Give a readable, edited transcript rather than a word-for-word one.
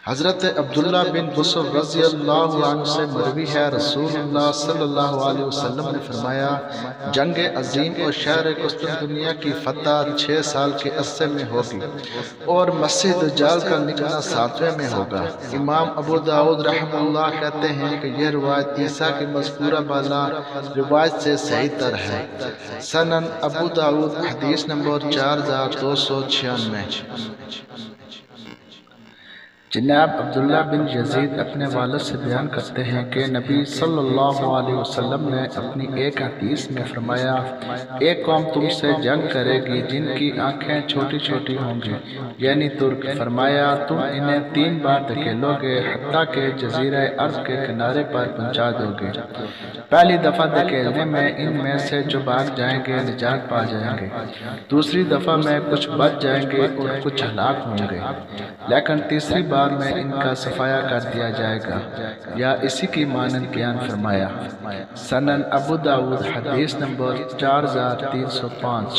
حضرت عبداللہ بن بصر رضی اللہ عنہ سے مروی ہے، رسول اللہ صلی اللہ علیہ وسلم نے فرمایا، جنگ عظیم اور شہر قسطنطنیہ کی فتح 6 سال کے عرصے میں ہوگی اور مسیح دجال کا نکلنا 7ویں میں ہوگا۔ امام ابو داؤد رحمہ اللہ کہتے ہیں کہ یہ روایت عیسیٰ کی مذکورہ بالا روایت سے صحیح تر ہے۔ سنن ابو داؤد حدیث نمبر 4296۔ جناب عبداللہ بن یزید اپنے والد سے بیان کرتے ہیں کہ نبی صلی اللہ علیہ وسلم نے اپنی ایک حدیث میں فرمایا، ایک قوم تم سے جنگ کرے گی جن کی آنکھیں چھوٹی چھوٹی ہوں گی، یعنی ترک۔ فرمایا تم انہیں 3 بار دھکیلو گے حتیٰ کہ جزیرہ عرب کے کنارے پر پہنچا دو گے۔ پہلی دفعہ دھکیلنے میں ان میں سے جو بھاگ جائیں گے نجات پا جائیں گے، دوسری دفعہ میں کچھ بچ جائیں گے اور کچھ ہلاک ہوں گے، لیکن تیسری بار میں ان کا صفایا کر دیا جائے گا، یا اسی کی مانند بیان فرمایا۔ سنن ابو داؤد حدیث نمبر 4305۔